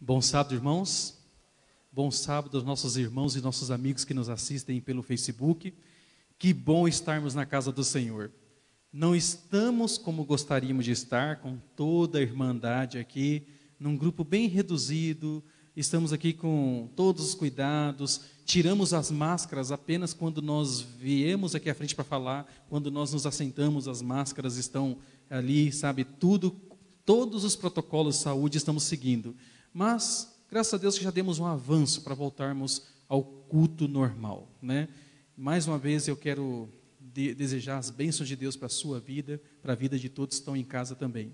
Bom sábado, irmãos. Bom sábado aos nossos irmãos e nossos amigos que nos assistem pelo Facebook. Que bom estarmos na casa do Senhor. Não estamos como gostaríamos de estar, com toda a irmandade aqui, num grupo bem reduzido. Estamos aqui com todos os cuidados. Tiramos as máscaras apenas quando nós viemos aqui à frente para falar. Quando nós nos assentamos, as máscaras estão ali, sabe, todos os protocolos de saúde estamos seguindo. Mas, graças a Deus, que já demos um avanço para voltarmos ao culto normal, né? Mais uma vez, eu quero desejar as bênçãos de Deus para a sua vida, para a vida de todos que estão em casa também.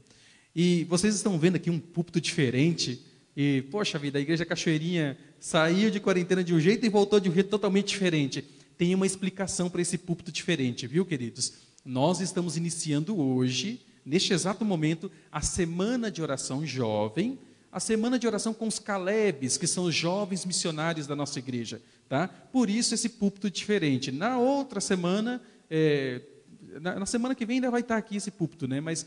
E vocês estão vendo aqui um púlpito diferente. E, poxa vida, a Igreja Cachoeirinha saiu de quarentena de um jeito e voltou de um jeito totalmente diferente. Tem uma explicação para esse púlpito diferente, viu, queridos? Nós estamos iniciando hoje, neste exato momento, a Semana de Oração Jovem, a semana de oração com os Calebes, que são os jovens missionários da nossa igreja, tá? Por isso esse púlpito diferente. Na outra semana, na semana que vem ainda vai estar aqui esse púlpito, né? Mas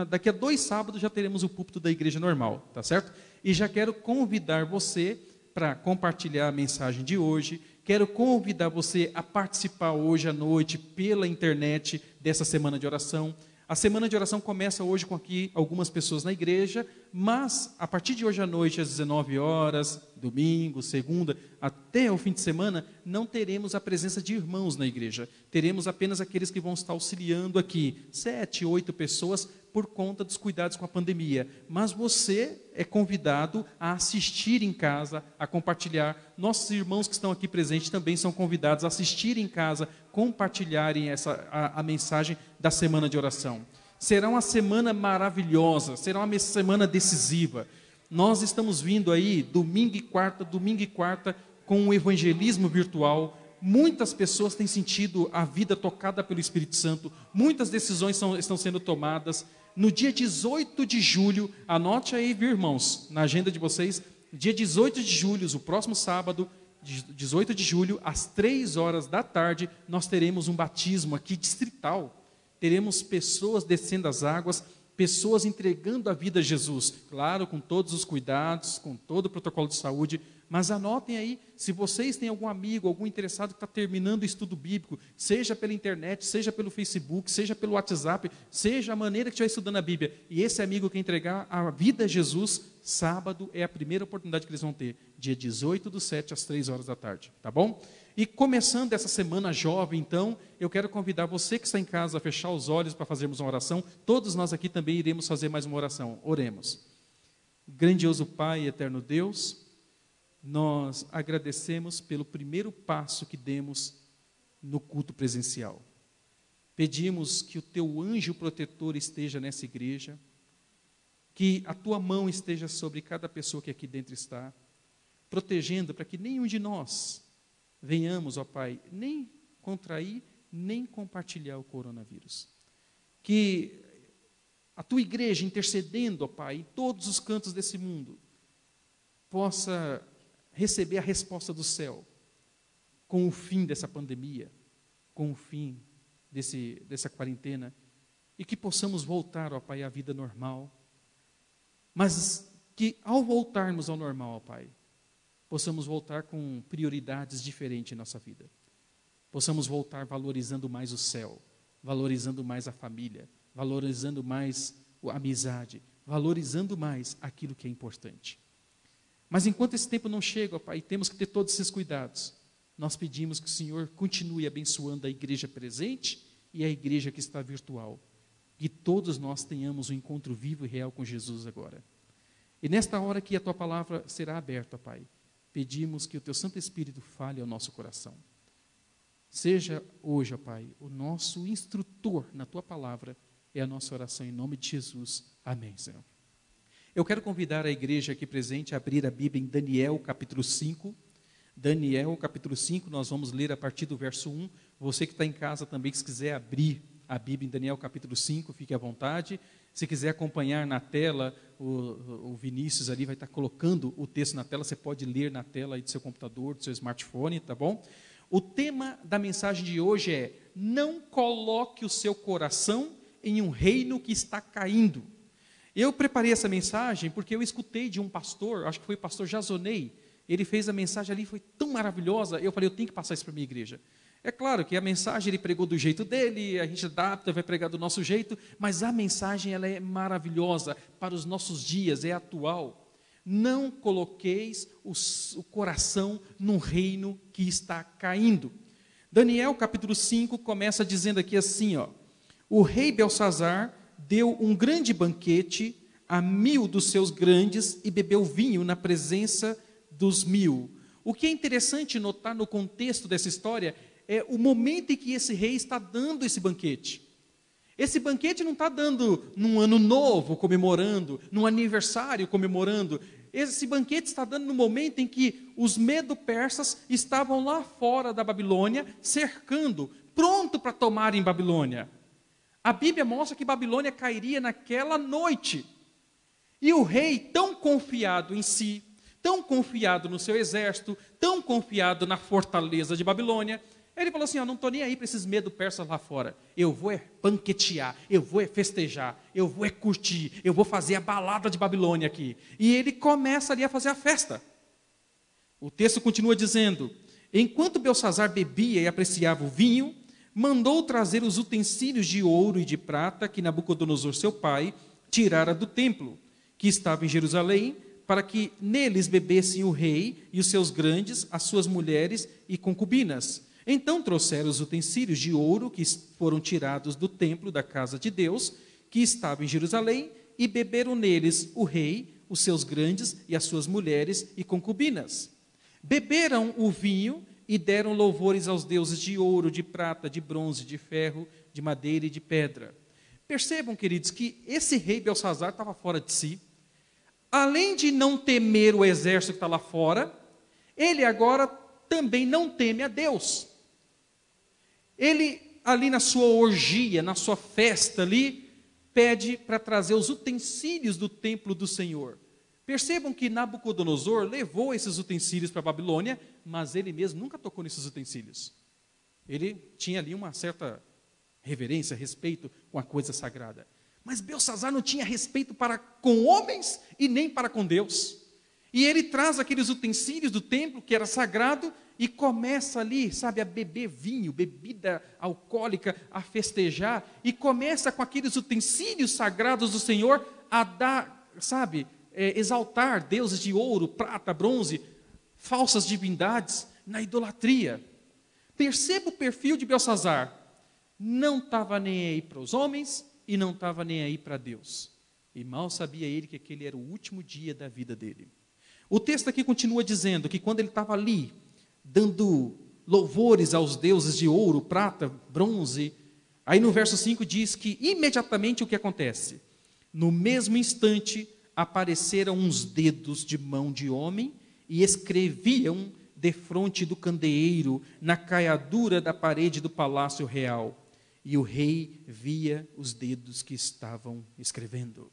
daqui a 2 sábados já teremos o púlpito da igreja normal, tá certo? E já quero convidar você para compartilhar a mensagem de hoje. Quero convidar você a participar hoje à noite pela internet dessa semana de oração. A semana de oração começa hoje com aqui algumas pessoas na igreja, mas a partir de hoje à noite, às 19 horas, domingo, segunda, até o fim de semana, não teremos a presença de irmãos na igreja. Teremos apenas aqueles que vão estar auxiliando aqui, 7, 8 pessoas, por conta dos cuidados com a pandemia. Mas você é convidado a assistir em casa, a compartilhar. Nossos irmãos que estão aqui presentes também são convidados a assistir em casa, compartilharem a mensagem da semana de oração. Será uma semana maravilhosa, será uma semana decisiva. Nós estamos vindo aí domingo e quarta, com o evangelismo virtual. Muitas pessoas têm sentido a vida tocada pelo Espírito Santo, muitas decisões estão sendo tomadas. No dia 18 de julho, anote aí, viu, irmãos, na agenda de vocês, dia 18 de julho, o próximo sábado, 18 de julho, às 3 horas da tarde, nós teremos um batismo aqui distrital. Teremos pessoas descendo as águas, pessoas entregando a vida a Jesus. Claro, com todos os cuidados, com todo o protocolo de saúde. Mas anotem aí, se vocês têm algum amigo, algum interessado que está terminando o estudo bíblico, seja pela internet, seja pelo Facebook, seja pelo WhatsApp, seja a maneira que estiver estudando a Bíblia, e esse amigo quer entregar a vida a Jesus, sábado é a primeira oportunidade que eles vão ter, dia 18/7, às 3 horas da tarde, tá bom? E começando essa semana jovem, então, eu quero convidar você que está em casa a fechar os olhos para fazermos uma oração. Todos nós aqui também iremos fazer mais uma oração. Oremos. Grandioso Pai e eterno Deus, nós agradecemos pelo primeiro passo que demos no culto presencial. Pedimos que o teu anjo protetor esteja nessa igreja, que a tua mão esteja sobre cada pessoa que aqui dentro está, protegendo para que nenhum de nós venhamos, ó Pai, nem contrair, nem compartilhar o coronavírus. Que a tua igreja intercedendo, ó Pai, em todos os cantos desse mundo, possa receber a resposta do céu com o fim dessa pandemia, com o fim dessa quarentena, e que possamos voltar, ó Pai, à vida normal, mas que ao voltarmos ao normal, ó Pai, possamos voltar com prioridades diferentes em nossa vida. Possamos voltar valorizando mais o céu, valorizando mais a família, valorizando mais a amizade, valorizando mais aquilo que é importante. Mas enquanto esse tempo não chega, ó Pai, temos que ter todos esses cuidados. Nós pedimos que o Senhor continue abençoando a igreja presente e a igreja que está virtual. Que todos nós tenhamos um encontro vivo e real com Jesus agora. E nesta hora que a Tua palavra será aberta, ó Pai, pedimos que o Teu Santo Espírito fale ao nosso coração. Seja hoje, ó Pai, o nosso instrutor na Tua palavra, é a nossa oração em nome de Jesus. Amém, Senhor. Eu quero convidar a igreja aqui presente a abrir a Bíblia em Daniel, capítulo 5. Daniel, capítulo 5, nós vamos ler a partir do verso 1. Você que está em casa também, se quiser abrir a Bíblia em Daniel, capítulo 5, fique à vontade. Se quiser acompanhar na tela, o Vinícius ali vai estar colocando o texto na tela, você pode ler na tela aí do seu computador, do seu smartphone, tá bom? O tema da mensagem de hoje é: não coloque o seu coração em um reino que está caindo. Eu preparei essa mensagem porque eu escutei de um pastor, acho que foi o pastor Jasonei, ele fez a mensagem ali, foi tão maravilhosa, eu falei, eu tenho que passar isso para a minha igreja. É claro que a mensagem ele pregou do jeito dele, a gente adapta, vai pregar do nosso jeito, mas a mensagem ela é maravilhosa para os nossos dias, é atual. Não coloqueis o coração num reino que está caindo. Daniel capítulo 5 começa dizendo aqui assim, ó, o rei Belsazar deu um grande banquete a 1000 dos seus grandes e bebeu vinho na presença dos 1000. O que é interessante notar no contexto dessa história é o momento em que esse rei está dando esse banquete. Esse banquete não está dando num ano novo, comemorando, num aniversário, comemorando. Esse banquete está dando no momento em que os medo-persas estavam lá fora da Babilônia, cercando, pronto para tomarem Babilônia. A Bíblia mostra que Babilônia cairia naquela noite. E o rei, tão confiado em si, tão confiado no seu exército, tão confiado na fortaleza de Babilônia, ele falou assim, não estou nem aí para esses medo-persas lá fora. Eu vou banquetear, eu vou festejar, eu vou curtir, eu vou fazer a balada de Babilônia aqui. E ele começa ali a fazer a festa. O texto continua dizendo, enquanto Belsazar bebia e apreciava o vinho, mandou trazer os utensílios de ouro e de prata que Nabucodonosor, seu pai, tirara do templo, que estava em Jerusalém, para que neles bebessem o rei e os seus grandes, as suas mulheres e concubinas. Então trouxeram os utensílios de ouro que foram tirados do templo da casa de Deus, que estava em Jerusalém, e beberam neles o rei, os seus grandes e as suas mulheres e concubinas. Beberam o vinho e deram louvores aos deuses de ouro, de prata, de bronze, de ferro, de madeira e de pedra. Percebam, queridos, que esse rei Belsazar estava fora de si. Além de não temer o exército que está lá fora, ele agora também não teme a Deus. Ele, ali na sua orgia, na sua festa ali, pede para trazer os utensílios do templo do Senhor. Percebam que Nabucodonosor levou esses utensílios para a Babilônia, mas ele mesmo nunca tocou nesses utensílios. Ele tinha ali uma certa reverência, respeito com a coisa sagrada. Mas Belsazar não tinha respeito para com homens e nem para com Deus. E ele traz aqueles utensílios do templo, que era sagrado, e começa ali, sabe, a beber vinho, bebida alcoólica, a festejar, e começa com aqueles utensílios sagrados do Senhor a dar, sabe, exaltar deuses de ouro, prata, bronze, falsas divindades, na idolatria. Perceba o perfil de Belsazar. Não estava nem aí para os homens e não estava nem aí para Deus. E mal sabia ele que aquele era o último dia da vida dele. O texto aqui continua dizendo que quando ele estava ali, dando louvores aos deuses de ouro, prata, bronze, aí no verso 5 diz que imediatamente o que acontece? No mesmo instante, apareceram uns dedos de mão de homem e escreviam defronte do candeeiro, na caiadura da parede do palácio real. E o rei via os dedos que estavam escrevendo.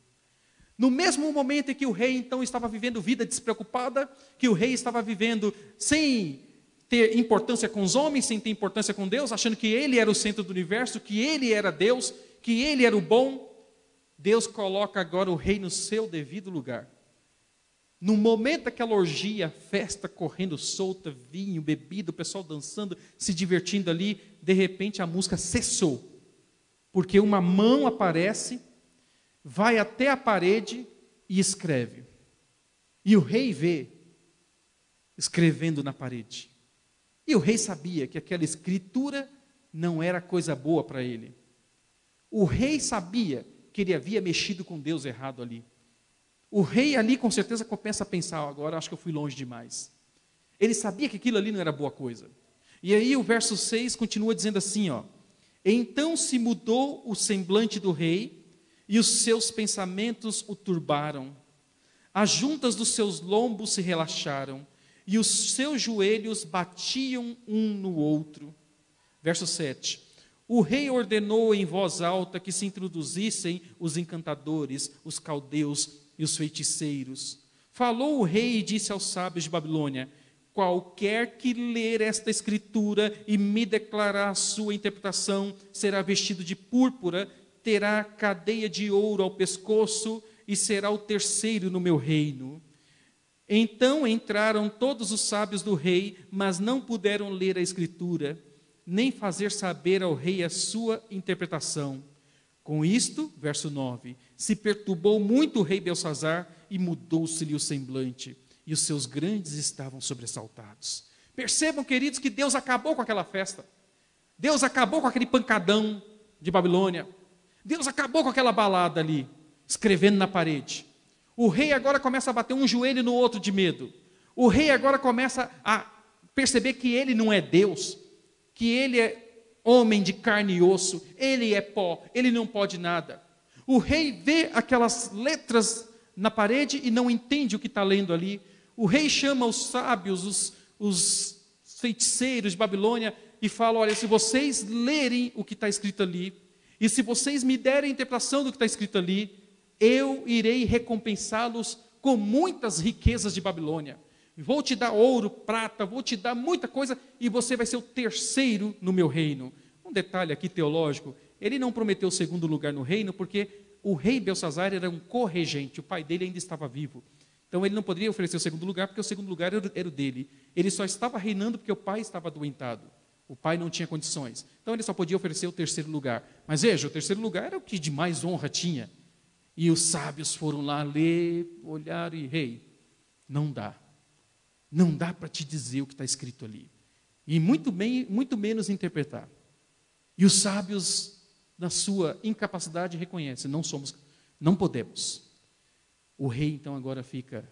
No mesmo momento em que o rei, então, estava vivendo vida despreocupada, que o rei estava vivendo sem ter importância com os homens, sem ter importância com Deus, achando que ele era o centro do universo, que ele era Deus, que ele era o bom, Deus coloca agora o rei no seu devido lugar. No momento daquela orgia, festa correndo solta, vinho, bebida, o pessoal dançando, se divertindo ali, de repente a música cessou. Porque uma mão aparece, vai até a parede e escreve. E o rei vê, escrevendo na parede. E o rei sabia que aquela escritura não era coisa boa para ele. O rei sabia que ele havia mexido com Deus errado ali. O rei ali com certeza começa a pensar, agora acho que eu fui longe demais. Ele sabia que aquilo ali não era boa coisa. E aí o verso 6 continua dizendo assim, ó. Então se mudou o semblante do rei, e os seus pensamentos o turbaram. As juntas dos seus lombos se relaxaram, e os seus joelhos batiam um no outro. Verso 7. O rei ordenou em voz alta que se introduzissem os encantadores, os caldeus e os feiticeiros. Falou o rei e disse aos sábios de Babilônia: qualquer que ler esta escritura e me declarar a sua interpretação será vestido de púrpura, terá cadeia de ouro ao pescoço e será o terceiro no meu reino. Então entraram todos os sábios do rei, mas não puderam ler a escritura, nem fazer saber ao rei a sua interpretação. Com isto, verso 9, se perturbou muito o rei Belsazar e mudou-se-lhe o semblante, e os seus grandes estavam sobressaltados. Percebam, queridos, que Deus acabou com aquela festa. Deus acabou com aquele pancadão de Babilônia. Deus acabou com aquela balada ali, escrevendo na parede. O rei agora começa a bater um joelho no outro de medo. O rei agora começa a perceber que ele não é Deus, que ele é homem de carne e osso, ele é pó, ele não pode nada. O rei vê aquelas letras na parede e não entende o que está lendo ali. O rei chama os sábios, os feiticeiros de Babilônia e fala: olha, se vocês lerem o que está escrito ali, e se vocês me derem a interpretação do que está escrito ali, eu irei recompensá-los com muitas riquezas de Babilônia. Vou te dar ouro, prata, vou te dar muita coisa, e você vai ser o terceiro no meu reino. Um detalhe aqui teológico, ele não prometeu o segundo lugar no reino, porque o rei Belsazar era um corregente, o pai dele ainda estava vivo. Então ele não poderia oferecer o segundo lugar, porque o segundo lugar era o dele. Ele só estava reinando porque o pai estava adoentado. O pai não tinha condições. Então ele só podia oferecer o terceiro lugar. Mas veja, o terceiro lugar era o que de mais honra tinha. E os sábios foram lá ler, olhar e: rei, não dá. Não dá para te dizer o que está escrito ali. E muito menos interpretar. E os sábios, na sua incapacidade, reconhecem: não podemos. O rei então agora fica,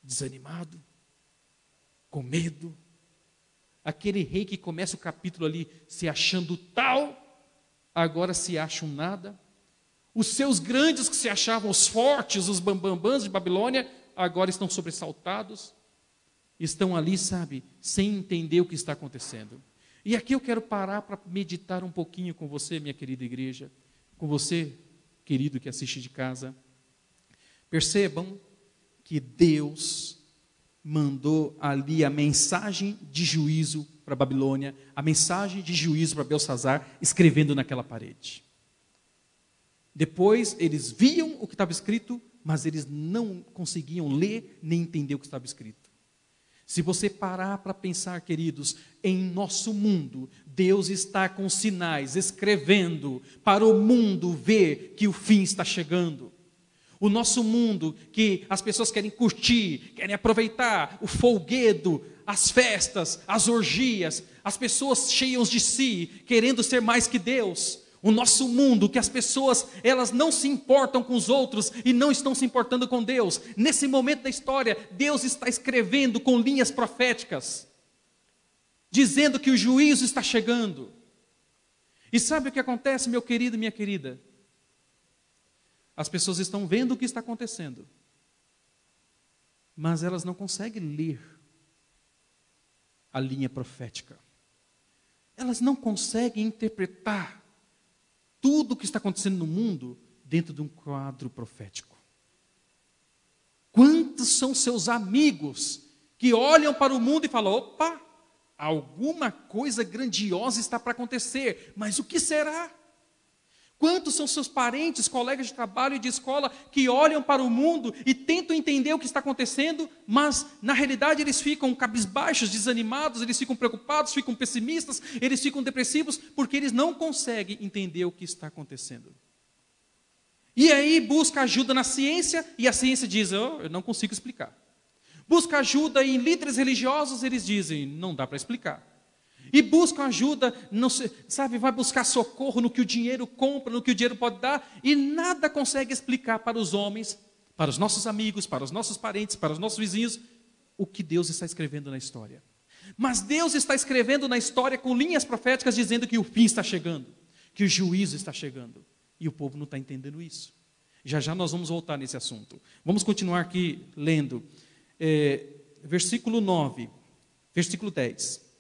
desanimado, com medo. Aquele rei que começa o capítulo ali se achando tal, agora se acha um nada. Os seus grandes que se achavam os fortes, os bambambãs de Babilônia, agora estão sobressaltados, estão ali, sem entender o que está acontecendo. E aqui eu quero parar para meditar um pouquinho com você, minha querida igreja, com você, querido que assiste de casa. Percebam que Deus mandou ali a mensagem de juízo para Babilônia, a mensagem de juízo para Belsazar, escrevendo naquela parede. Depois eles viam o que estava escrito, mas eles não conseguiam ler nem entender o que estava escrito. Se você parar para pensar, queridos, em nosso mundo, Deus está com sinais, escrevendo para o mundo ver que o fim está chegando. O nosso mundo, que as pessoas querem curtir, querem aproveitar o folguedo, as festas, as orgias, as pessoas cheias de si, querendo ser mais que Deus. O nosso mundo, que as pessoas, elas não se importam com os outros e não estão se importando com Deus. Nesse momento da história, Deus está escrevendo com linhas proféticas, dizendo que o juízo está chegando. E sabe o que acontece, meu querido e minha querida? As pessoas estão vendo o que está acontecendo, mas elas não conseguem ler a linha profética. Elas não conseguem interpretar tudo o que está acontecendo no mundo dentro de um quadro profético. Quantos são seus amigos que olham para o mundo e falam: opa, alguma coisa grandiosa está para acontecer, mas o que será? Quantos são seus parentes, colegas de trabalho e de escola que olham para o mundo e tentam entender o que está acontecendo, mas na realidade eles ficam cabisbaixos, desanimados, eles ficam preocupados, ficam pessimistas, eles ficam depressivos, porque eles não conseguem entender o que está acontecendo. E aí busca ajuda na ciência, e a ciência diz: eu não consigo explicar. Busca ajuda em líderes religiosos, eles dizem: não dá para explicar. E buscam ajuda, vai buscar socorro no que o dinheiro compra, no que o dinheiro pode dar, e nada consegue explicar para os homens, para os nossos amigos, para os nossos parentes, para os nossos vizinhos, o que Deus está escrevendo na história. Mas Deus está escrevendo na história com linhas proféticas dizendo que o fim está chegando, que o juízo está chegando, e o povo não está entendendo isso. Já já nós vamos voltar nesse assunto. Vamos continuar aqui lendo, versículo 9, versículo 10.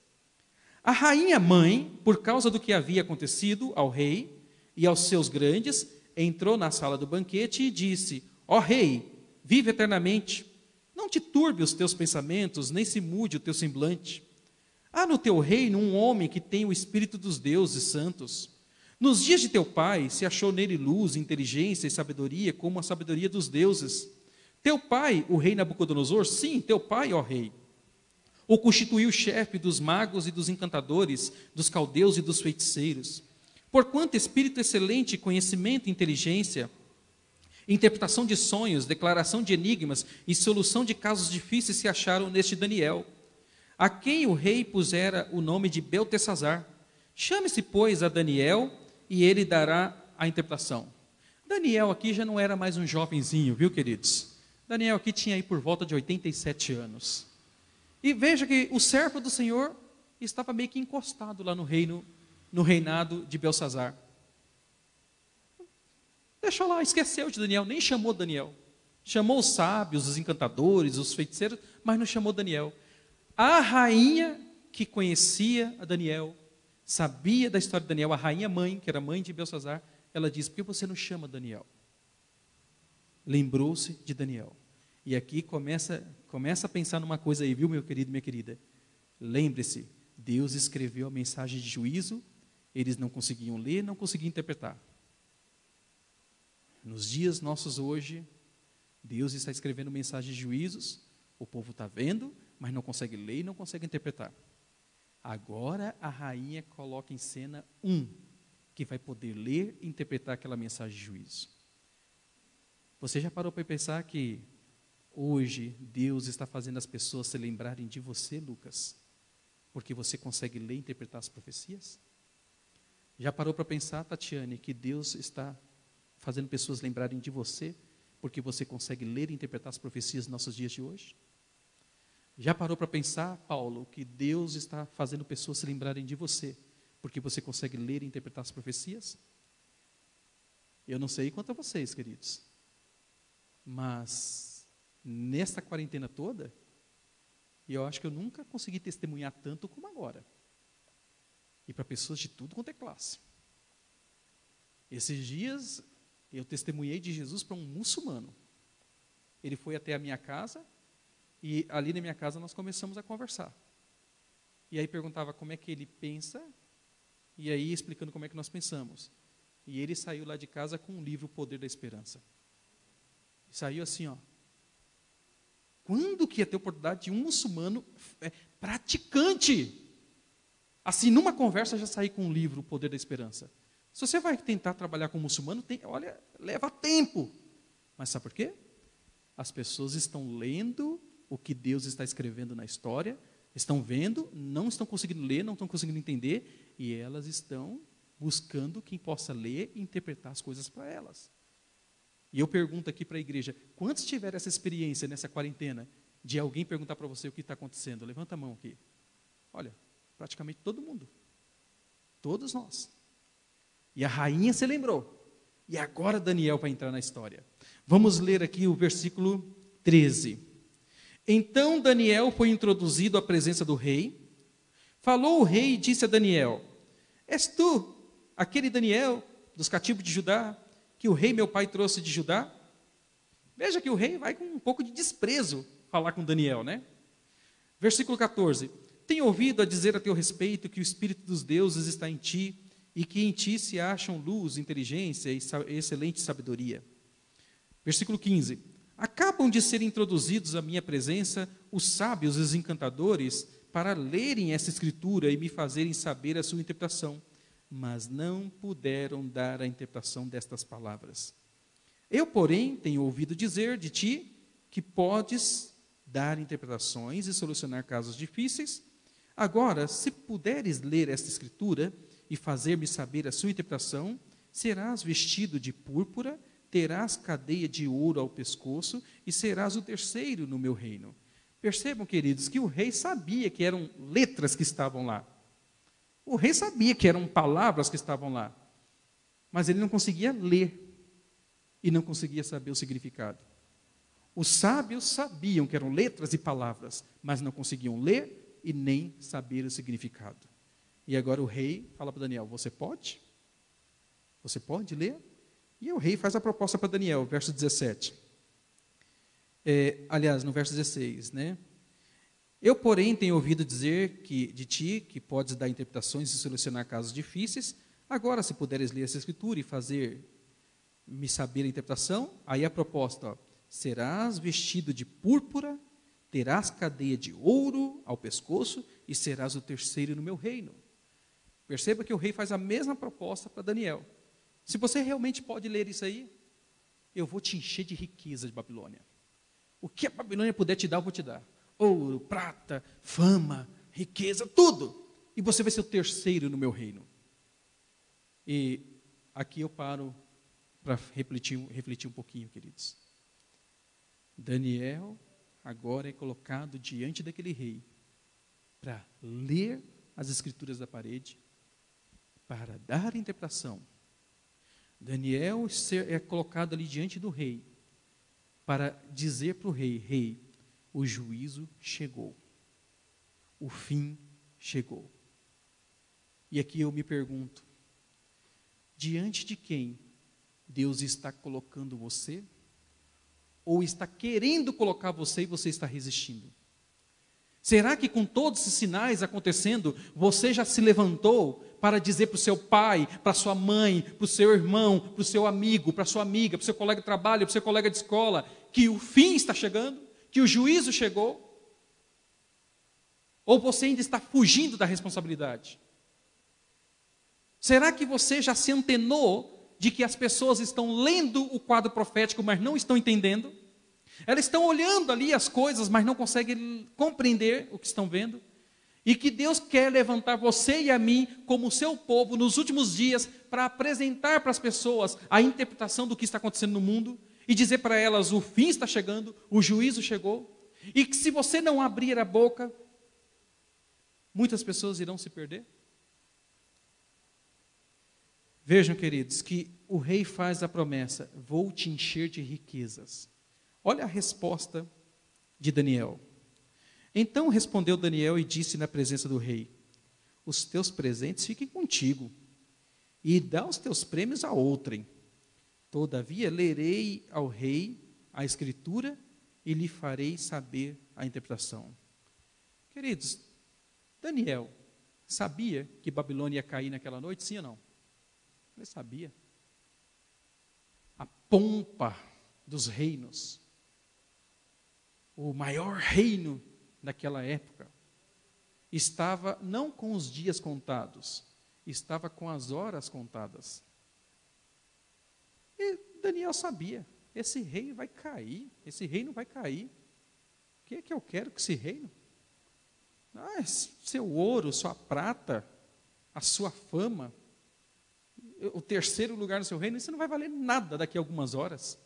A rainha mãe, por causa do que havia acontecido ao rei e aos seus grandes, entrou na sala do banquete e disse: ó rei, vive eternamente, não te turbe os teus pensamentos, nem se mude o teu semblante. Há no teu reino um homem que tem o espírito dos deuses santos. Nos dias de teu pai se achou nele luz, inteligência e sabedoria, como a sabedoria dos deuses. Teu pai, o rei Nabucodonosor, sim, teu pai, ó rei, o constituiu chefe dos magos e dos encantadores, dos caldeus e dos feiticeiros. Porquanto espírito excelente, conhecimento e inteligência, interpretação de sonhos, declaração de enigmas e solução de casos difíceis se acharam neste Daniel, a quem o rei pusera o nome de Beltesazar. Chame-se, pois, a Daniel, e ele dará a interpretação. Daniel aqui já não era mais um jovenzinho, viu, queridos? Daniel aqui tinha aí por volta de 87 anos. E veja que o servo do Senhor estava meio que encostado lá no reinado de Belsazar. Deixou lá, esqueceu de Daniel, nem chamou Daniel. Chamou os sábios, os encantadores, os feiticeiros, mas não chamou Daniel. A rainha que conhecia a Daniel, sabia da história de Daniel, a rainha mãe, que era mãe de Belsazar, ela disse: por que você não chama Daniel? Lembrou-se de Daniel. E aqui começa a pensar numa coisa aí, viu, meu querido e minha querida? Lembre-se, Deus escreveu a mensagem de juízo, eles não conseguiam ler, não conseguiam interpretar. Nos dias nossos hoje, Deus está escrevendo mensagem de juízos, o povo está vendo, mas não consegue ler e não consegue interpretar. Agora a rainha coloca em cena que vai poder ler e interpretar aquela mensagem de juízo. Você já parou para pensar que hoje Deus está fazendo as pessoas se lembrarem de você, Lucas? Porque você consegue ler e interpretar as profecias? Já parou para pensar, Tatiane, que Deus está fazendo pessoas lembrarem de você, porque você consegue ler e interpretar as profecias nos nossos dias de hoje? Já parou para pensar, Paulo, que Deus está fazendo pessoas se lembrarem de você, porque você consegue ler e interpretar as profecias? Eu não sei quanto a vocês, queridos, mas nesta quarentena toda, eu acho que eu nunca consegui testemunhar tanto como agora. E para pessoas de tudo quanto é classe. Esses dias, eu testemunhei de Jesus para um muçulmano. Ele foi até a minha casa, e ali na minha casa nós começamos a conversar. E aí perguntava como é que ele pensa, e aí explicando como é que nós pensamos. E ele saiu lá de casa com um livro, O Poder da Esperança. E saiu assim, ó. Quando que ia ter oportunidade de um muçulmano praticante, assim, numa conversa já sair com um livro, O Poder da Esperança? Se você vai tentar trabalhar com um muçulmano, olha, leva tempo. Mas sabe por quê? As pessoas estão lendo o que Deus está escrevendo na história, estão vendo, não estão conseguindo ler, não estão conseguindo entender, e elas estão buscando quem possa ler e interpretar as coisas para elas. E eu pergunto aqui para a igreja, quantos tiveram essa experiência nessa quarentena, de alguém perguntar para você o que está acontecendo? Levanta a mão aqui. Olha, praticamente todo mundo. Todos nós. E a rainha se lembrou. E agora Daniel vai entrar na história. Vamos ler aqui o versículo 13. Então Daniel foi introduzido à presença do rei. Falou o rei e disse a Daniel: és tu, aquele Daniel, dos cativos de Judá, que o rei meu pai trouxe de Judá? Veja que o rei vai com um pouco de desprezo falar com Daniel, né? Versículo 14. Tenho ouvido a dizer a teu respeito que o Espírito dos deuses está em ti, e que em ti se acham luz, inteligência e excelente sabedoria. Versículo 15. Acabam de ser introduzidos à minha presença os sábios e os encantadores para lerem essa escritura e me fazerem saber a sua interpretação, mas não puderam dar a interpretação destas palavras. Eu, porém, tenho ouvido dizer de ti que podes dar interpretações e solucionar casos difíceis. Agora, se puderes ler esta escritura e fazer-me saber a sua interpretação, serás vestido de púrpura, terás cadeia de ouro ao pescoço e serás o terceiro no meu reino. Percebam, queridos, que o rei sabia que eram letras que estavam lá. O rei sabia que eram palavras que estavam lá, mas ele não conseguia ler e não conseguia saber o significado. Os sábios sabiam que eram letras e palavras, mas não conseguiam ler e nem saber o significado. E agora o rei fala para Daniel: você pode? Você pode ler? E o rei faz a proposta para Daniel, verso 17. Aliás, no verso 16, né? Eu, porém, tenho ouvido dizer de ti que podes dar interpretações e solucionar casos difíceis. Agora, se puderes ler essa escritura e fazer-me saber a interpretação, aí a proposta, ó, serás vestido de púrpura, terás cadeia de ouro ao pescoço e serás o terceiro no meu reino. Perceba que o rei faz a mesma proposta para Daniel. Se você realmente pode ler isso aí, eu vou te encher de riqueza de Babilônia. O que a Babilônia puder te dar, eu vou te dar. Ouro, prata, fama, riqueza, tudo. E você vai ser o terceiro no meu reino. E aqui eu paro para refletir um pouquinho, queridos. Daniel agora é colocado diante daquele rei para ler as escrituras da parede, para dar a interpretação. Daniel é colocado ali diante do rei para dizer para o rei: rei, o juízo chegou, o fim chegou. E aqui eu me pergunto, diante de quem Deus está colocando você? Ou está querendo colocar você e você está resistindo? Será que com todos esses sinais acontecendo, você já se levantou para dizer para o seu pai, para a sua mãe, para o seu irmão, para o seu amigo, para a sua amiga, para o seu colega de trabalho, para o seu colega de escola, que o fim está chegando, que o juízo chegou? Ou você ainda está fugindo da responsabilidade? Será que você já se antenou de que as pessoas estão lendo o quadro profético, mas não estão entendendo? Elas estão olhando ali as coisas, mas não conseguem compreender o que estão vendo? E que Deus quer levantar você e a mim como seu povo nos últimos dias para apresentar para as pessoas a interpretação do que está acontecendo no mundo e dizer para elas: o fim está chegando, o juízo chegou, e que se você não abrir a boca, muitas pessoas irão se perder. Vejam, queridos, que o rei faz a promessa: vou te encher de riquezas. Olha a resposta de Daniel. Então respondeu Daniel e disse na presença do rei: os teus presentes fiquem contigo, e dá os teus prêmios a outrem. Todavia lerei ao rei a escritura e lhe farei saber a interpretação. Queridos, Daniel sabia que Babilônia ia cair naquela noite, sim ou não? Ele sabia. A pompa dos reinos, o maior reino daquela época, estava não com os dias contados, estava com as horas contadas. E Daniel sabia, esse reino vai cair, esse reino vai cair. O que é que eu quero com esse reino? Ah, seu ouro, sua prata, a sua fama, o terceiro lugar no seu reino, isso não vai valer nada daqui a algumas horas.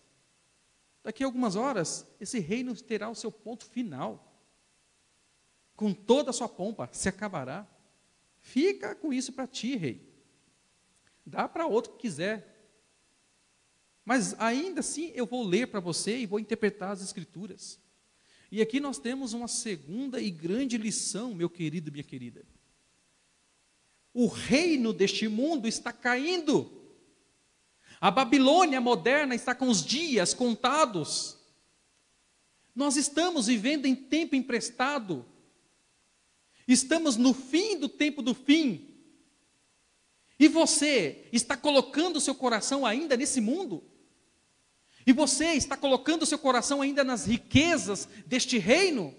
Daqui a algumas horas, esse reino terá o seu ponto final. Com toda a sua pompa, se acabará. Fica com isso para ti, rei. Dá para outro que quiser. Mas ainda assim eu vou ler para você e vou interpretar as escrituras. E aqui nós temos uma segunda e grande lição, meu querido e minha querida. O reino deste mundo está caindo. A Babilônia moderna está com os dias contados. Nós estamos vivendo em tempo emprestado. Estamos no fim do tempo do fim. E você está colocando o seu coração ainda nesse mundo? E você está colocando o seu coração ainda nas riquezas deste reino?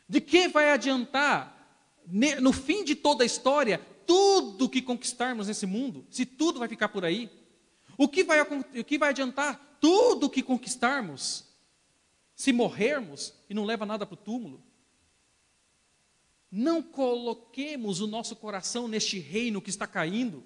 De que vai adiantar, no fim de toda a história, tudo que conquistarmos nesse mundo, se tudo vai ficar por aí? O que vai adiantar tudo que conquistarmos, se morrermos e não leva nada para o túmulo? Não coloquemos o nosso coração neste reino que está caindo.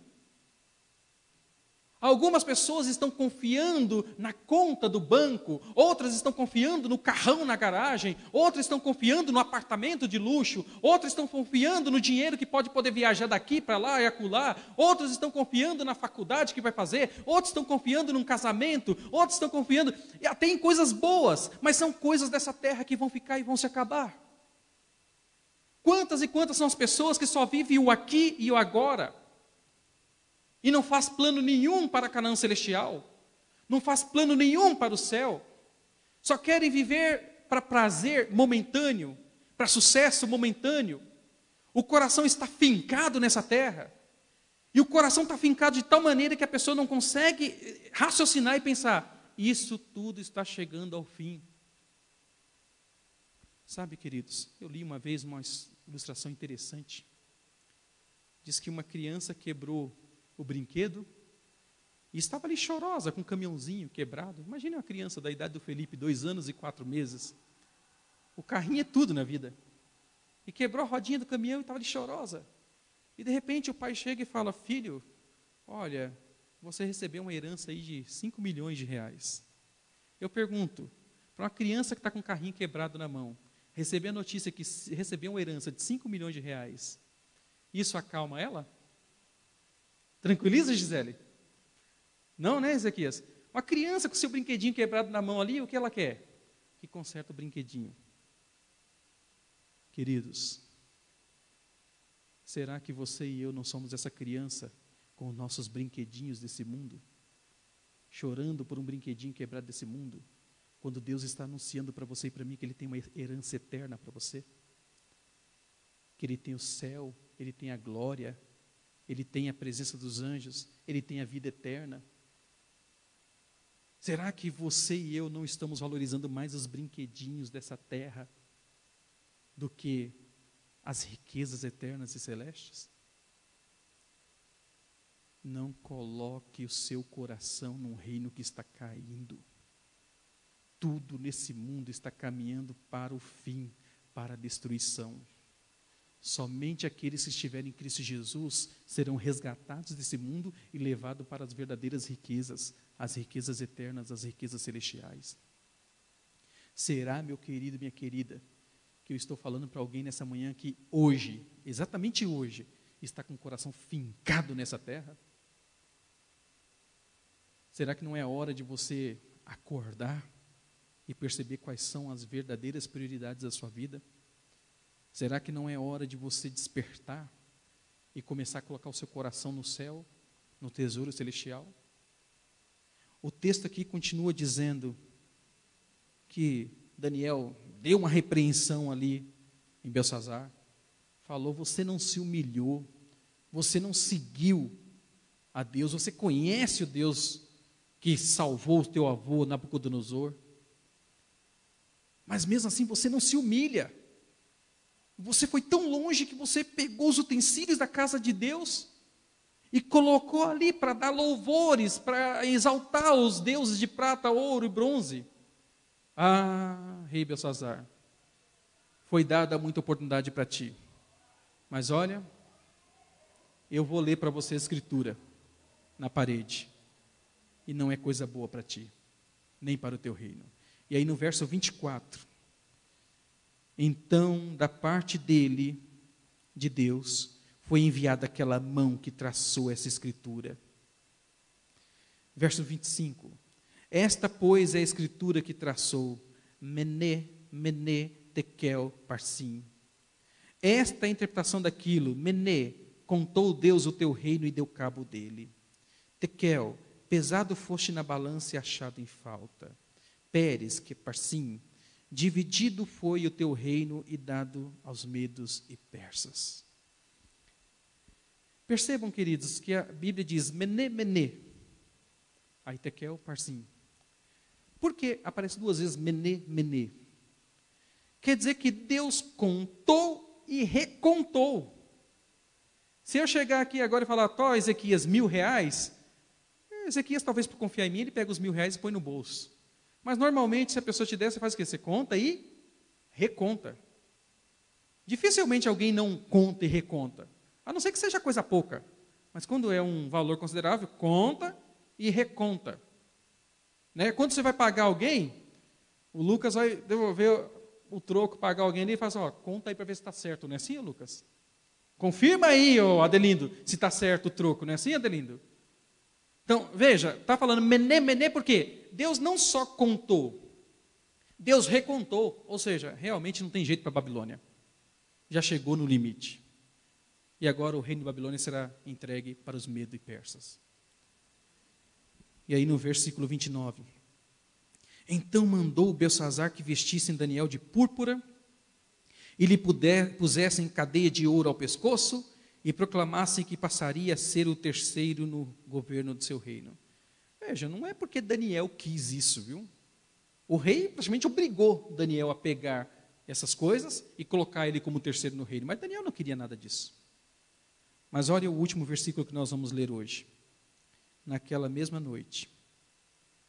Algumas pessoas estão confiando na conta do banco, outras estão confiando no carrão na garagem, outras estão confiando no apartamento de luxo, outras estão confiando no dinheiro que pode poder viajar daqui para lá e acolá, outras estão confiando na faculdade que vai fazer, outros estão confiando num casamento, outros estão confiando até em coisas boas, mas são coisas dessa terra que vão ficar e vão se acabar. Quantas e quantas são as pessoas que só vivem o aqui e o agora? E não faz plano nenhum para Canaã celestial, não faz plano nenhum para o céu, só querem viver para prazer momentâneo, para sucesso momentâneo. O coração está fincado nessa terra. E o coração está fincado de tal maneira que a pessoa não consegue raciocinar e pensar, isso tudo está chegando ao fim. Sabe, queridos, eu li uma vez uma ilustração interessante. Diz que uma criança quebrou o brinquedo e estava ali chorosa, com um caminhãozinho quebrado. Imagine uma criança da idade do Felipe, 2 anos e 4 meses. O carrinho é tudo na vida. E quebrou a rodinha do caminhão e estava ali chorosa. E de repente o pai chega e fala, filho, olha, você recebeu uma herança aí de 5 milhões de reais. Eu pergunto, para uma criança que está com um carrinho quebrado na mão, receber a notícia que recebeu uma herança de 5 milhões de reais, isso acalma ela? Tranquiliza, Gisele? Não, né, Ezequias? Uma criança com seu brinquedinho quebrado na mão ali, o que ela quer? Que conserta o brinquedinho. Queridos, será que você e eu não somos essa criança com os nossos brinquedinhos desse mundo? Chorando por um brinquedinho quebrado desse mundo? Quando Deus está anunciando para você e para mim que Ele tem uma herança eterna para você? Que Ele tem o céu, Ele tem a glória, Ele tem a presença dos anjos, Ele tem a vida eterna. Será que você e eu não estamos valorizando mais os brinquedinhos dessa terra do que as riquezas eternas e celestes? Não coloque o seu coração num reino que está caindo. Tudo nesse mundo está caminhando para o fim, para a destruição. Somente aqueles que estiverem em Cristo Jesus serão resgatados desse mundo e levados para as verdadeiras riquezas, as riquezas eternas, as riquezas celestiais. Será, meu querido, minha querida, que eu estou falando para alguém nessa manhã que hoje, exatamente hoje, está com o coração fincado nessa terra? Será que não é a hora de você acordar e perceber quais são as verdadeiras prioridades da sua vida? Será que não é hora de você despertar e começar a colocar o seu coração no céu, no tesouro celestial? O texto aqui continua dizendo que Daniel deu uma repreensão ali em Beltsazar, falou, você não se humilhou, você não seguiu a Deus, você conhece o Deus que salvou o teu avô Nabucodonosor, mas mesmo assim você não se humilha. Você foi tão longe que você pegou os utensílios da casa de Deus e colocou ali para dar louvores, para exaltar os deuses de prata, ouro e bronze. Ah, rei Beltsazar, foi dada muita oportunidade para ti. Mas olha, eu vou ler para você a escritura na parede. E não é coisa boa para ti, nem para o teu reino. E aí no verso 24... Então, da parte dele, de Deus, foi enviada aquela mão que traçou essa escritura. Verso 25. Esta, pois, é a escritura que traçou, Mene, Mene, Tekel, Parsim. Esta é a interpretação daquilo, Mene, contou Deus o teu reino e deu cabo dele. Tekel, pesado foste na balança e achado em falta. Pérez, que Parsim, dividido foi o teu reino e dado aos medos e persas. Percebam, queridos, que a Bíblia diz Mene, Mene. Aí Tekel, Parsim. Por que aparece 2 vezes Mene, Mene? Quer dizer que Deus contou e recontou. Se eu chegar aqui agora e falar, tó, Ezequias, R$1.000, Ezequias, talvez por confiar em mim, ele pega os R$1.000 e põe no bolso. Mas normalmente, se a pessoa te der, você faz o quê? Você conta e reconta. Dificilmente alguém não conta e reconta. A não ser que seja coisa pouca. Mas quando é um valor considerável, conta e reconta. Né? Quando você vai pagar alguém, o Lucas vai devolver o troco, pagar alguém ali e fala assim, ó, conta aí para ver se está certo. Não é assim, Lucas? Confirma aí, ó, Adelindo, se está certo o troco. Não é assim, Adelindo? Então, veja, está falando Mene, Mene, por quê? Deus não só contou, Deus recontou, ou seja, realmente não tem jeito para a Babilônia. Já chegou no limite. E agora o reino de Babilônia será entregue para os medos e persas. E aí no versículo 29. Então mandou Beltsazar que vestissem Daniel de púrpura, e lhe pusessem cadeia de ouro ao pescoço, e proclamassem que passaria a ser o terceiro no governo do seu reino. Veja, não é porque Daniel quis isso, viu? O rei praticamente obrigou Daniel a pegar essas coisas e colocar ele como terceiro no reino, mas Daniel não queria nada disso. Mas olha o último versículo que nós vamos ler hoje. Naquela mesma noite,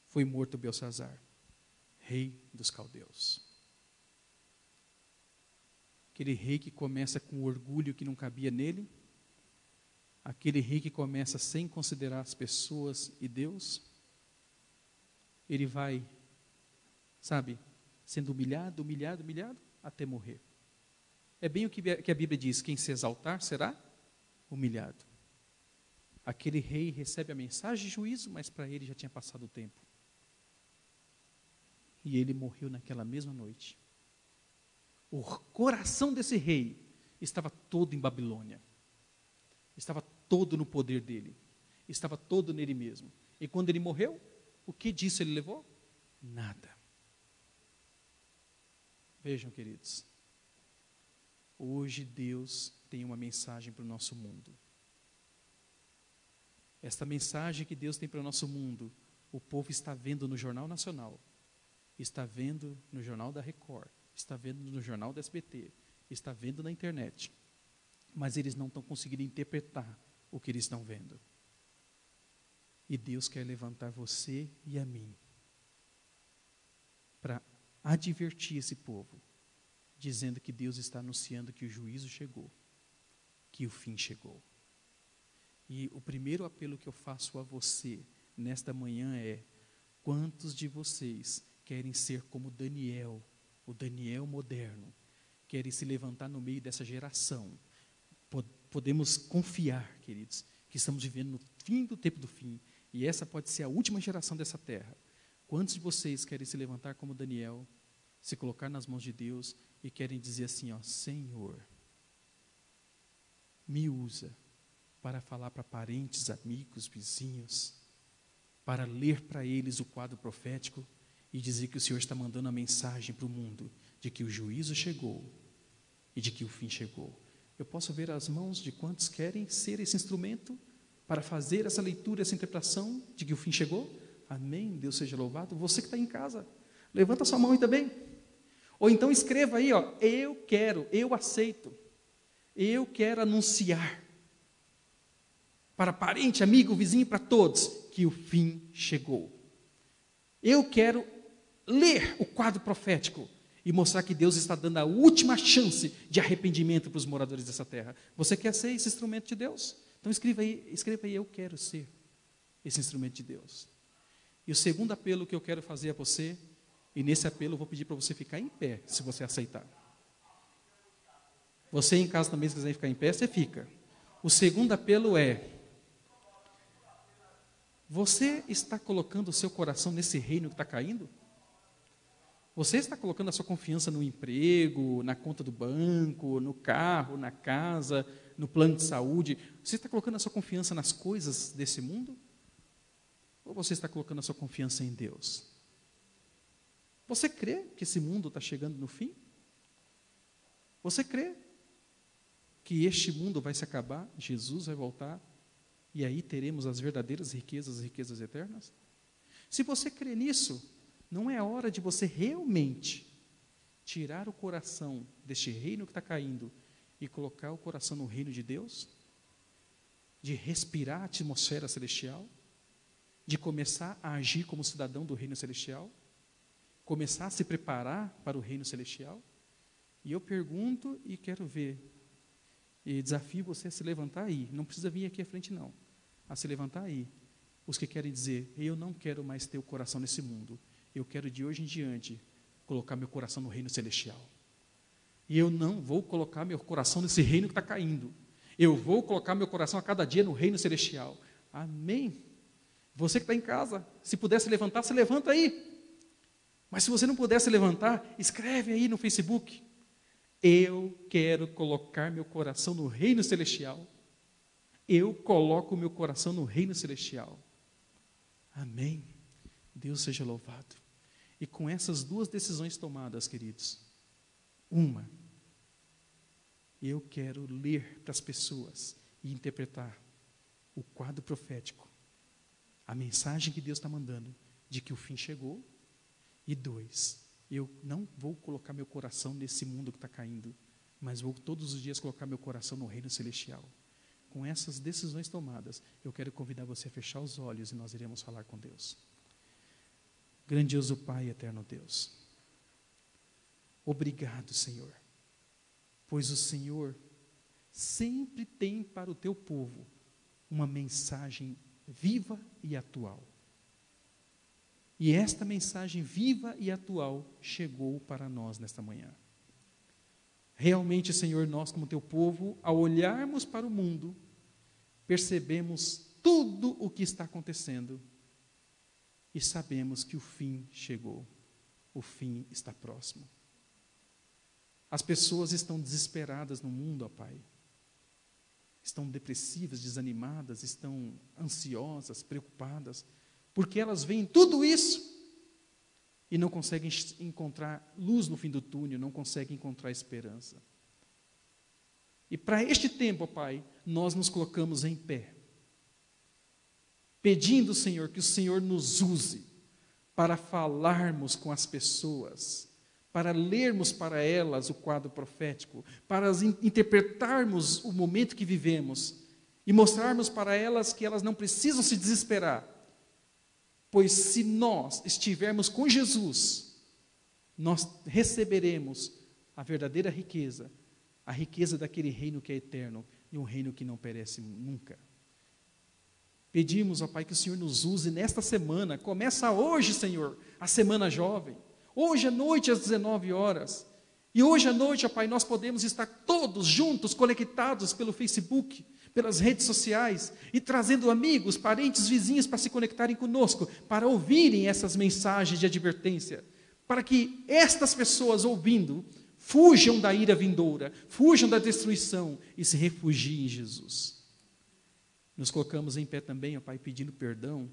foi morto Belsazar, rei dos caldeus. Aquele rei que começa com orgulho que não cabia nele, aquele rei que começa sem considerar as pessoas e Deus, ele vai, sabe, sendo humilhado, humilhado, humilhado, até morrer. É bem o que a Bíblia diz, quem se exaltar será humilhado. Aquele rei recebe a mensagem de juízo, mas para ele já tinha passado o tempo. E ele morreu naquela mesma noite. O coração desse rei estava todo em Babilônia. Estava todo no poder dele. Estava todo nele mesmo. E quando ele morreu, o que disso ele levou? Nada. Vejam, queridos. Hoje Deus tem uma mensagem para o nosso mundo. Esta mensagem que Deus tem para o nosso mundo, o povo está vendo no Jornal Nacional, está vendo no Jornal da Record, está vendo no Jornal da SBT, está vendo na internet, mas eles não estão conseguindo interpretar o que eles estão vendo. E Deus quer levantar você e a mim para advertir esse povo, dizendo que Deus está anunciando que o juízo chegou, que o fim chegou. E o primeiro apelo que eu faço a você nesta manhã é: quantos de vocês querem ser como Daniel, o Daniel moderno, querem se levantar no meio dessa geração? Podemos confiar, queridos, que estamos vivendo no fim do tempo do fim, e essa pode ser a última geração dessa terra. Quantos de vocês querem se levantar como Daniel, se colocar nas mãos de Deus e querem dizer assim, ó: Senhor, me usa para falar para parentes, amigos, vizinhos, para ler para eles o quadro profético e dizer que o Senhor está mandando a mensagem para o mundo de que o juízo chegou e de que o fim chegou. Eu posso ver as mãos de quantos querem ser esse instrumento para fazer essa leitura, essa interpretação de que o fim chegou? Amém, Deus seja louvado. Você que está em casa, levanta sua mão aí também. Ou então escreva aí, ó: eu quero, eu aceito, eu quero anunciar para parente, amigo, vizinho, para todos, que o fim chegou. Eu quero ler o quadro profético e mostrar que Deus está dando a última chance de arrependimento para os moradores dessa terra. Você quer ser esse instrumento de Deus? Então escreva aí, eu quero ser esse instrumento de Deus. E o segundo apelo que eu quero fazer a você, e nesse apelo eu vou pedir para você ficar em pé, se você aceitar. Você em casa também, se quiser ficar em pé, você fica. O segundo apelo é: você está colocando o seu coração nesse reino que está caindo? Você está colocando a sua confiança no emprego, na conta do banco, no carro, na casa, no plano de saúde? Você está colocando a sua confiança nas coisas desse mundo? Ou você está colocando a sua confiança em Deus? Você crê que esse mundo está chegando no fim? Você crê que este mundo vai se acabar, Jesus vai voltar, e aí teremos as verdadeiras riquezas, as riquezas eternas? Se você crê nisso, não é hora de você realmente tirar o coração deste reino que está caindo e colocar o coração no reino de Deus? De respirar a atmosfera celestial? De começar a agir como cidadão do reino celestial? Começar a se preparar para o reino celestial? E eu pergunto e quero ver, e desafio você a se levantar aí, não precisa vir aqui à frente não, a se levantar aí, os que querem dizer: eu não quero mais ter o coração nesse mundo, eu quero de hoje em diante colocar meu coração no reino celestial, e eu não vou colocar meu coração nesse reino que está caindo, eu vou colocar meu coração a cada dia no reino celestial. Amém? Você que está em casa, se puder se levantar, se levanta aí, mas se você não puder se levantar, escreve aí no Facebook: eu quero colocar meu coração no reino celestial. Eu coloco o meu coração no reino celestial. Amém. Deus seja louvado. E com essas duas decisões tomadas, queridos, uma, eu quero ler para as pessoas e interpretar o quadro profético, a mensagem que Deus está mandando, de que o fim chegou. E 2, eu não vou colocar meu coração nesse mundo que está caindo, mas vou todos os dias colocar meu coração no reino celestial. Com essas decisões tomadas, eu quero convidar você a fechar os olhos e nós iremos falar com Deus. Grandioso Pai, eterno Deus, obrigado, Senhor, pois o Senhor sempre tem para o teu povo uma mensagem viva e atual. E esta mensagem viva e atual chegou para nós nesta manhã. Realmente, Senhor, nós como teu povo, ao olharmos para o mundo, percebemos tudo o que está acontecendo e sabemos que o fim chegou, o fim está próximo. As pessoas estão desesperadas no mundo, ó Pai. Estão depressivas, desanimadas, estão ansiosas, preocupadas, porque elas veem tudo isso e não conseguem encontrar luz no fim do túnel, não conseguem encontrar esperança. E para este tempo, ó Pai, nós nos colocamos em pé, pedindo, Senhor, que o Senhor nos use para falarmos com as pessoas, para lermos para elas o quadro profético, para interpretarmos o momento que vivemos e mostrarmos para elas que elas não precisam se desesperar, pois se nós estivermos com Jesus, nós receberemos a verdadeira riqueza, a riqueza daquele reino que é eterno e um reino que não perece nunca. Pedimos, ó Pai, que o Senhor nos use nesta semana. Começa hoje, Senhor, a Semana Jovem. Hoje à noite, às 19 horas. E hoje à noite, ó Pai, nós podemos estar todos juntos, conectados pelo Facebook, pelas redes sociais, e trazendo amigos, parentes, vizinhos para se conectarem conosco, para ouvirem essas mensagens de advertência, para que estas pessoas ouvindo, fujam da ira vindoura, fujam da destruição e se refugiem em Jesus. Nos colocamos em pé também, ó Pai, pedindo perdão,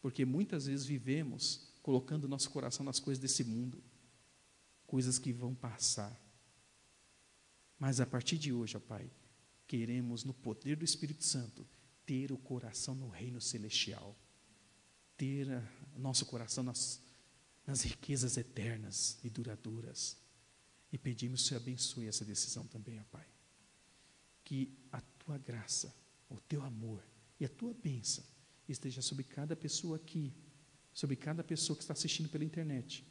porque muitas vezes vivemos colocando nosso coração nas coisas desse mundo, coisas que vão passar. Mas a partir de hoje, ó Pai, queremos, no poder do Espírito Santo, ter o coração no reino celestial, ter nosso coração nas riquezas eternas e duradouras. E pedimos que o Senhor abençoe essa decisão também, ó Pai. Que a tua graça, o teu amor e a tua bênção esteja sobre cada pessoa aqui, sobre cada pessoa que está assistindo pela internet.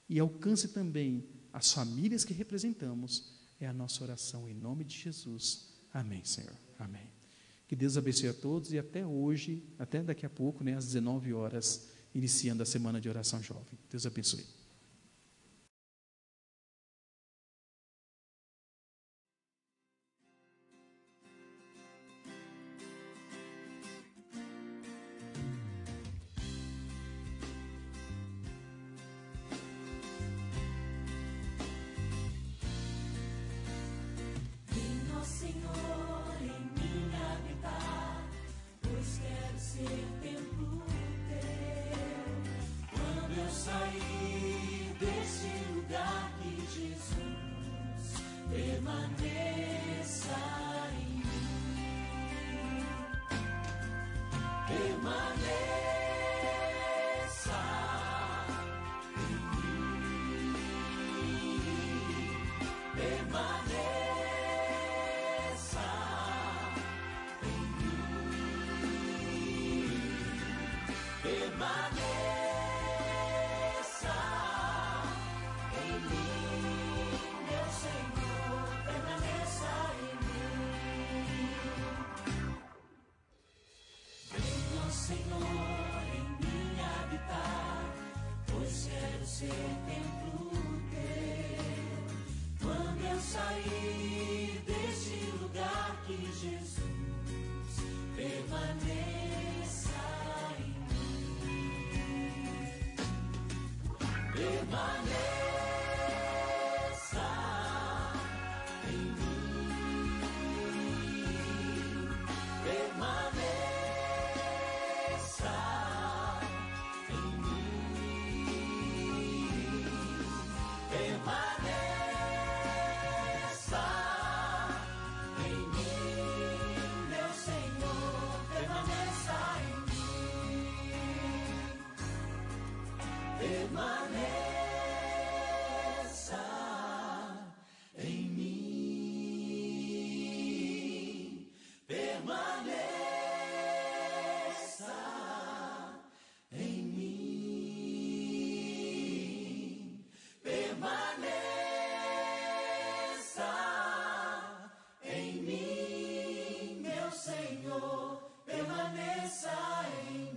E alcance também as famílias que representamos. É a nossa oração em nome de Jesus. Amém, Senhor. Amém. Que Deus abençoe a todos e até hoje, até daqui a pouco, às 19 horas, iniciando a semana de oração jovem. Deus abençoe. Senhor, em mim habitar, pois quero ser templo teu. Quando eu sair deste lugar, que Jesus permaneça em mim. Permaneça em mim. Permaneça. Senhor, em mim habitar, pois quero ser templo teu. Quando eu sair deste lugar, que Jesus permaneça em mim. Permaneça em mim. Permaneça. Senhor, permaneça em